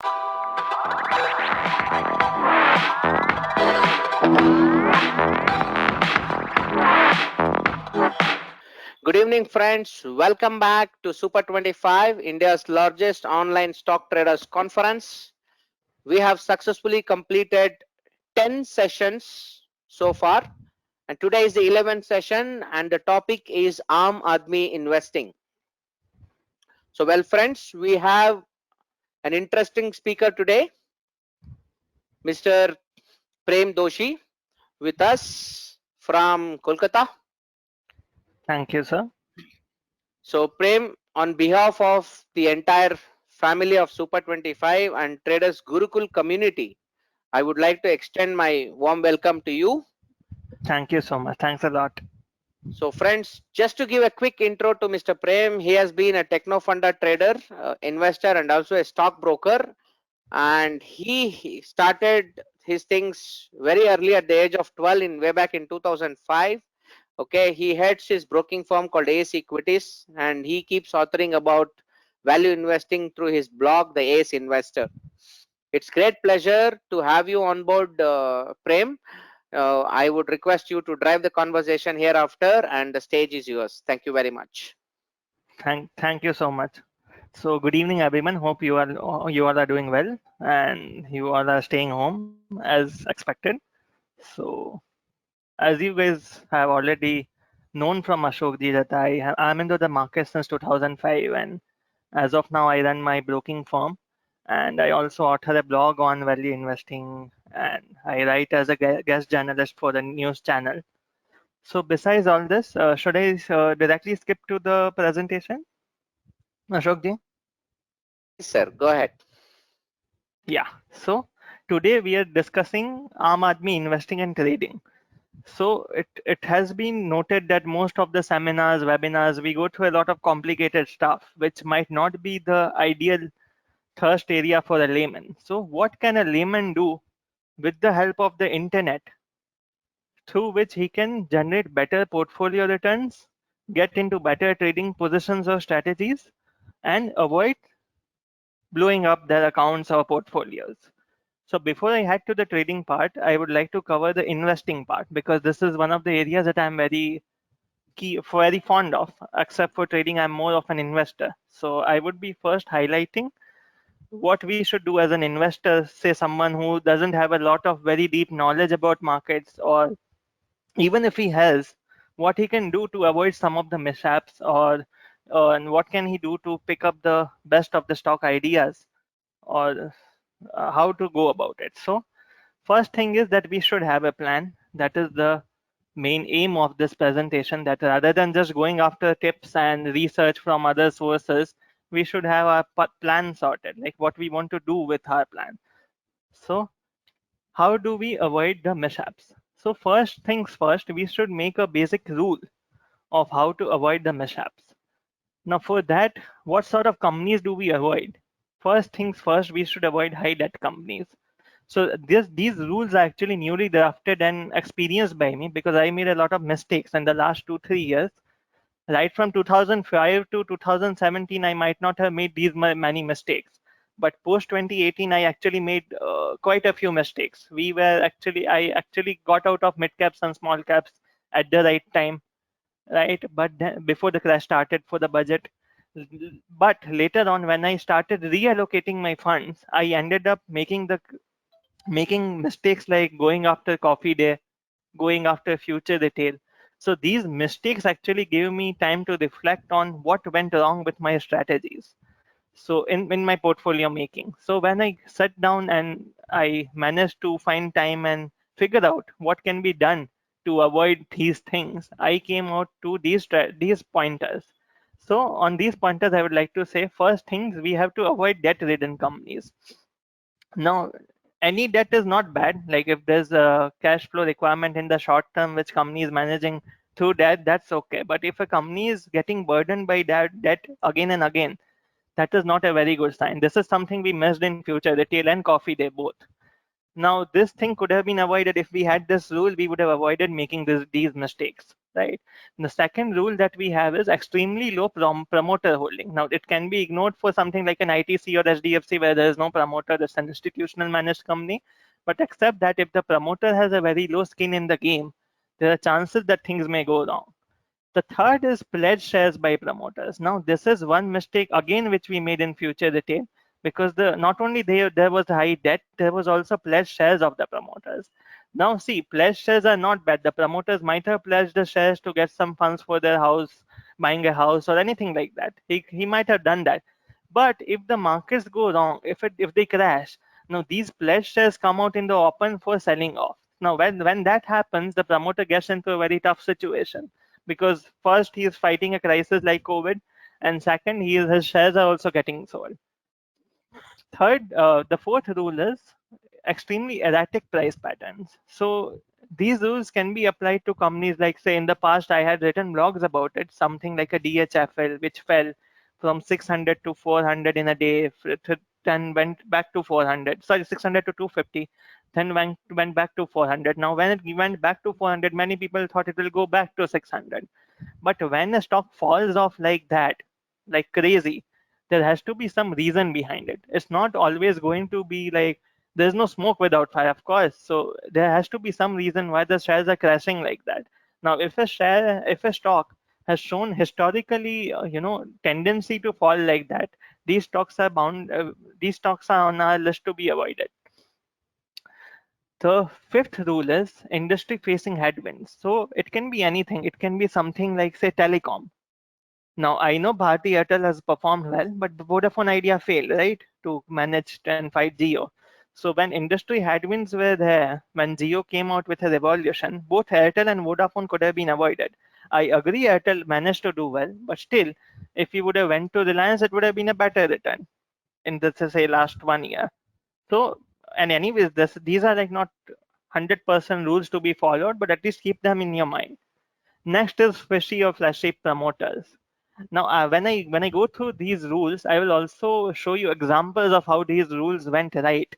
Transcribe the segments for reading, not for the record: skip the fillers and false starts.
Good evening, friends. Welcome back to Super 25, India's largest online stock traders conference. We have successfully completed 10 sessions so far, and today is the 11th session, and the topic is Aam Aadmi investing. So, well, friends, we have an interesting speaker today, Mr. Prem Doshi, with us from Kolkata. Thank you, sir. So, Prem, on behalf of the entire family of Super 25 and Traders Gurukul community, I would like to extend my warm welcome to you. Thank you so much. Thanks a lot. So, friends, just to give a quick intro to Mr. Prem, he has been a techno-funder trader, investor, and also a stockbroker. And he started his things very early at the age of 12 in way back in 2005. Okay, he heads his broking firm called ACE Equities, and he keeps authoring about value investing through his blog, The ACE Investor. It's great pleasure to have you on board, Prem. I would request you to drive the conversation hereafter, and the stage is yours. Thank you very much. Thank you so much. So good evening, everyone. Hope you all are doing well and you all are staying home as expected. So as you guys have already known from Ashok ji that I'm into the market since 2005, and as of now I run my broking firm, and I also author a blog on value investing, and I write as a guest journalist for the news channel. So besides all this, should I directly skip to the presentation, Ashok ji? Please, sir, go ahead. Yeah. So today we are discussing Aam Aadmi investing and trading. So it has been noted that most of the seminars, webinars, we go through a lot of complicated stuff, which might not be the ideal thirst area for a layman. So what can a layman do with the help of the internet, through which he can generate better portfolio returns, get into better trading positions or strategies, and avoid blowing up their accounts or portfolios? So before I head to the trading part, I would like to cover the investing part, because this is one of the areas that I'm very fond of. Except for trading, I'm more of an investor. So I would be first highlighting what we should do as an investor, say someone who doesn't have a lot of very deep knowledge about markets, or even if he has, what he can do to avoid some of the mishaps, or and what can he do to pick up the best of the stock ideas, or how to go about it. So first thing is that we should have a plan. That is the main aim of this presentation, that rather than just going after tips and research from other sources, we should have our plan sorted, like what we want to do with our plan. So how do we avoid the mishaps? So first things first, we should make a basic rule of how to avoid the mishaps. Now for that, what sort of companies do we avoid? First things first, we should avoid high debt companies. So these rules are actually newly drafted and experienced by me, because I made a lot of mistakes in the last 2-3 years. Right from 2005 to 2017, I might not have made these many mistakes. But post 2018, I actually made quite a few mistakes. I actually got out of mid caps and small caps at the right time, right? But then, before the crash started for the budget. But later on, when I started reallocating my funds, I ended up making mistakes like going after coffee day, going after future retail. So these mistakes actually gave me time to reflect on what went wrong with my strategies. So in my portfolio making. So when I sat down and I managed to find time and figure out what can be done to avoid these things, I came out to these pointers. So on these pointers, I would like to say, first things, we have to avoid debt-ridden companies. Now, any debt is not bad. Like if there's a cash flow requirement in the short term, which company is managing through debt, that's okay. But if a company is getting burdened by that debt again and again, that is not a very good sign. This is something we missed in future retail and coffee day both. Now, this thing could have been avoided if we had this rule. We would have avoided making these mistakes. right? The second rule that we have is extremely low promoter holding. Now, it can be ignored for something like an ITC or HDFC where there is no promoter, it's an institutional managed company. But except that if the promoter has a very low skin in the game, there are chances that things may go wrong. The third is pledged shares by promoters. Now, this is one mistake again which we made in Future Retail, because not only there was high debt, there was also pledged shares of the promoters. Now, see, pledged shares are not bad. The promoters might have pledged the shares to get some funds for their house, buying a house or anything like that. He might have done that. But if the markets go wrong, if they crash, now these pledged shares come out in the open for selling off. Now, when that happens, the promoter gets into a very tough situation, because first he is fighting a crisis like COVID, and second, his shares are also getting sold. Third, the fourth rule is extremely erratic price patterns. So these rules can be applied to companies like, say, in the past, I had written blogs about it, something like a DHFL, which fell from 600 to 400 in a day, then went back to 400, sorry, 600 to 250, then went back to 400. Now, when it went back to 400, many people thought it will go back to 600. But when a stock falls off like that, like crazy, there has to be some reason behind it. It's not always going to be like there's no smoke without fire, of course. So there has to be some reason why the shares are crashing like that. Now, if a stock has shown historically, tendency to fall like that, these stocks are on our list to be avoided. The fifth rule is industry facing headwinds. So it can be anything. It can be something like, say, telecom. Now, I know Bharti Airtel has performed well, but Vodafone Idea failed, right, to manage and fight Jio. So when industry headwinds were there, when Jio came out with a revolution, both Airtel and Vodafone could have been avoided. I agree Airtel managed to do well, but still, if you would have went to Reliance, it would have been a better return in the, say, last 1 year. So, and anyways, these are like not 100% rules to be followed, but at least keep them in your mind. Next is fishy or flashy promoters. Now, when I go through these rules, I will also show you examples of how these rules went right.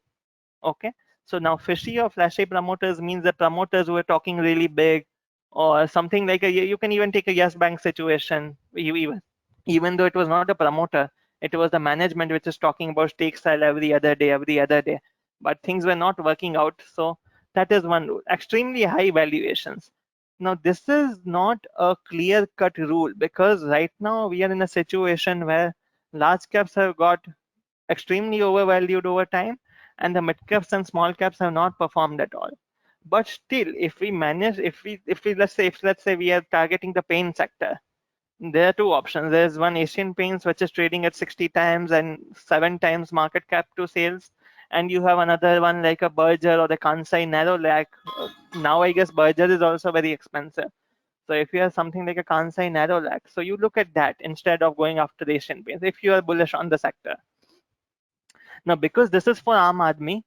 Okay. So now, fishy or flashy promoters means the promoters who are talking really big, or something like you can even take a Yes Bank situation. Even though it was not a promoter, it was the management which is talking about stake sale every other day. But things were not working out. So that is one rule. Extremely high valuations. Now, this is not a clear-cut rule, because right now we are in a situation where large caps have got extremely overvalued over time, and the mid caps and small caps have not performed at all. But still, if we manage, if we let's say we are targeting the paint sector, there are two options. There's one Asian Paints, which is trading at 60 times and 7 times market cap to sales. And you have another one like a Berger or the Kansai Nerolac. Now, I guess Berger is also very expensive. So if you have something like a Kansai Nerolac, so you look at that instead of going after the Asian Paints if you are bullish on the sector. Now, because this is for Aam Aadmi,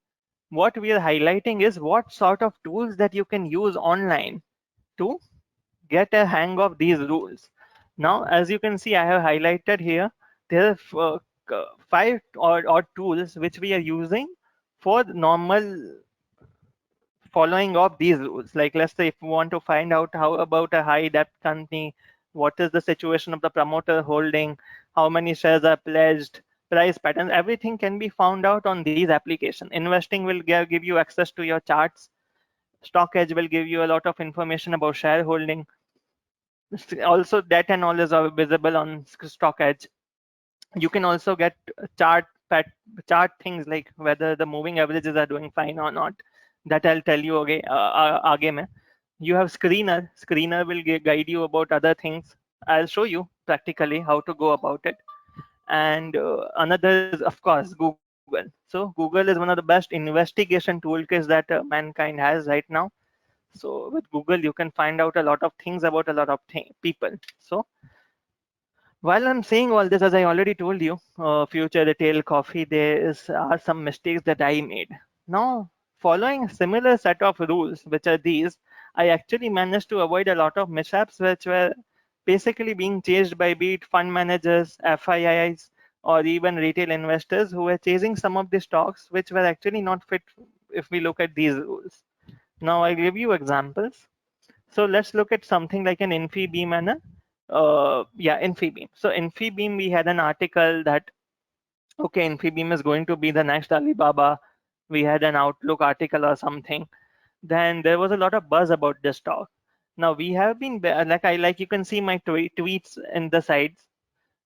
what we are highlighting is what sort of tools that you can use online to get a hang of these rules. Now, as you can see, I have highlighted here, there are 5 or tools which we are using for normal following of these rules. Like, let's say if we want to find out how about a high debt company, what is the situation of the promoter holding, how many shares are pledged, price patterns, everything can be found out on these applications. Investing will give you access to your charts. Stock Edge will give you a lot of information about shareholding. Also, debt and all is visible on Stock Edge. You can also get chart things like whether the moving averages are doing fine or not. That I'll tell you aage mein. You have Screener. Screener will guide you about other things. I'll show you practically how to go about it. And another is, of course, Google. So Google is one of the best investigation toolkits that mankind has right now. So with Google, you can find out a lot of things about a lot of people. So while I'm saying all this, as I already told you, Future Retail Coffee, there are some mistakes that I made. Now, following a similar set of rules, which are these, I actually managed to avoid a lot of mishaps which were basically being chased by be it fund managers, FIIs, or even retail investors who were chasing some of the stocks which were actually not fit if we look at these rules. Now, I'll give you examples. So let's look at something like an Infibeam and a Infibeam. So Infibeam, we had an article that okay, Infibeam is going to be the next Alibaba. We had an Outlook article or something. Then there was a lot of buzz about this stock. Now we have been like you can see my tweets in the sides.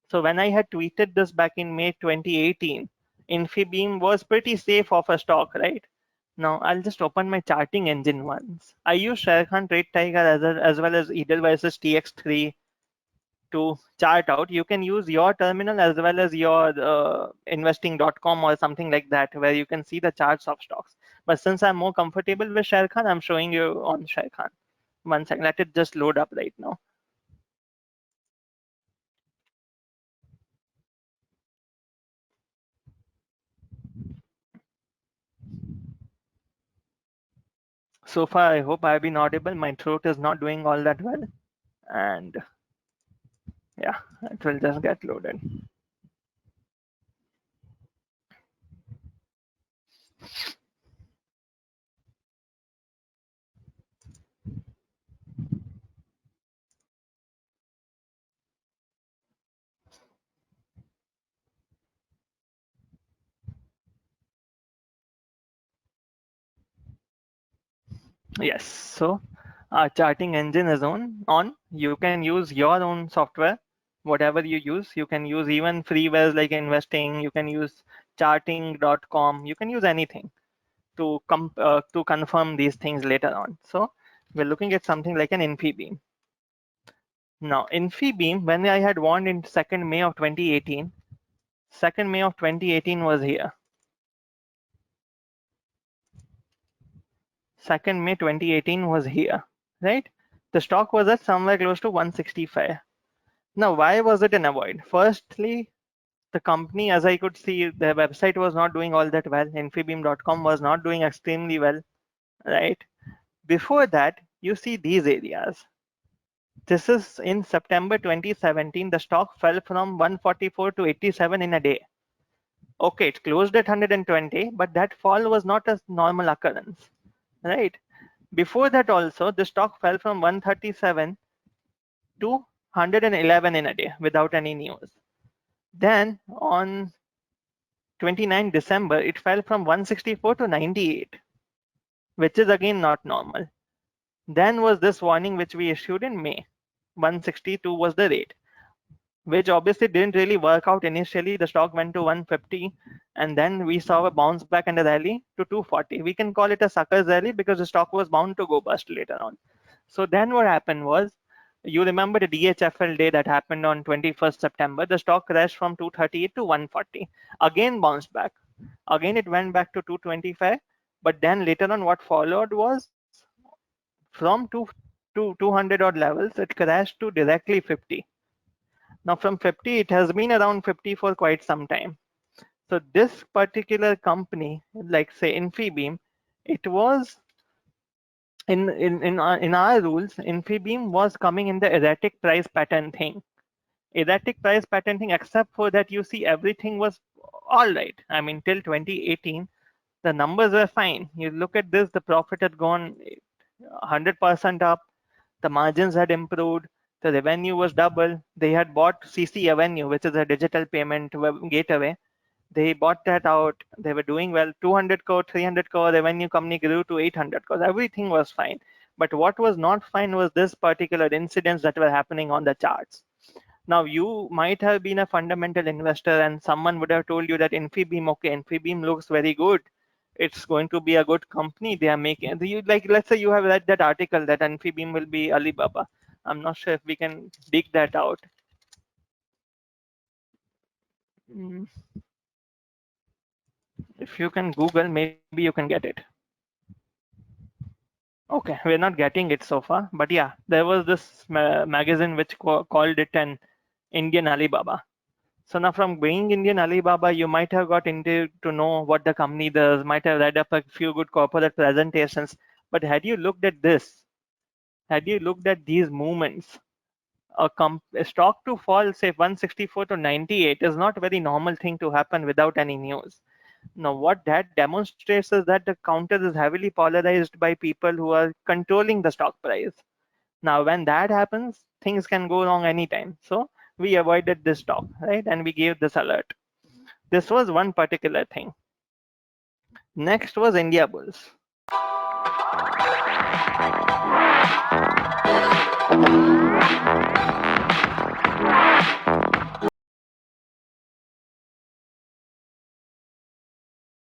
So when I had tweeted this back in May 2018, Infibeam was pretty safe of a stock, right? Now I'll just open my charting engine once. I use Sharekhan Trade Tiger as well as Edelweiss TX3 to chart out. You can use your terminal as well as your investing.com or something like that, where you can see the charts of stocks. But since I'm more comfortable with Sharekhan, I'm showing you on Sharekhan. One second, let it just load up right now. So far, I hope I've been audible. My throat is not doing all that well. And yeah, it will just get loaded. Yes, so our charting engine is on. You can use your own software, whatever you use. You can use even freewares like investing. You can use charting.com. You can use anything to confirm these things later on. So we're looking at something like an Infibeam. Now, Infibeam, when I had warned in 2nd May of 2018, 2nd May of 2018 was here. 2nd May 2018 was here, right? The stock was at somewhere close to 165. Now, why was it an avoid? Firstly, the company, as I could see, their website was not doing all that well. Infibeam.com was not doing extremely well, right? Before that, you see these areas. This is in September 2017. The stock fell from 144 to 87 in a day. Okay, it closed at 120, but that fall was not a normal occurrence, right? Before that also, the stock fell from 137 to 111 in a day without any news. Then on 29 December, it fell from 164 to 98, which is again not normal. Then was this warning which we issued in May. 162 was the rate, which obviously didn't really work out initially. The stock went to 150, and then we saw a bounce back and a rally to 240. We can call it a sucker's rally because the stock was bound to go bust later on. So then what happened was, you remember the DHFL day that happened on 21st September, the stock crashed from 238 to 140. Again bounced back. Again it went back to 225. But then later on what followed was from 200 odd levels, it crashed to directly 50. Now from 50, it has been around 50 for quite some time. So this particular company, like say Infibeam, it was in our rules, Infibeam was coming in the erratic price pattern thing. Erratic price pattern thing, except for that, you see everything was all right. I mean, till 2018, the numbers were fine. You look at this, the profit had gone 100% up. The margins had improved. The revenue was double. They had bought CC Avenue, which is a digital payment gateway. They bought that out. They were doing well. 200 crore, 300 crore revenue company grew to 800 crore. Everything was fine. But what was not fine was this particular incidents that were happening on the charts. Now, you might have been a fundamental investor and someone would have told you that Infibeam, okay, Infibeam looks very good. It's going to be a good company. They are making, like, let's say you have read that article that Infibeam will be Alibaba. I'm not sure if we can dig that out. If you can Google, maybe you can get it. Okay, we're not getting it so far, but yeah, there was this magazine which called it an Indian Alibaba. So now from being Indian Alibaba, you might have got into to know what the company does, might have read up a few good corporate presentations, but had you looked at this, had you looked at these movements, a stock to fall, say 164 to 98 is not a very normal thing to happen without any news. Now, what that demonstrates is that the counter is heavily polarized by people who are controlling the stock price. Now, when that happens, things can go wrong anytime. So we avoided this talk, right? And we gave this alert. This was one particular thing. Next was India Bulls.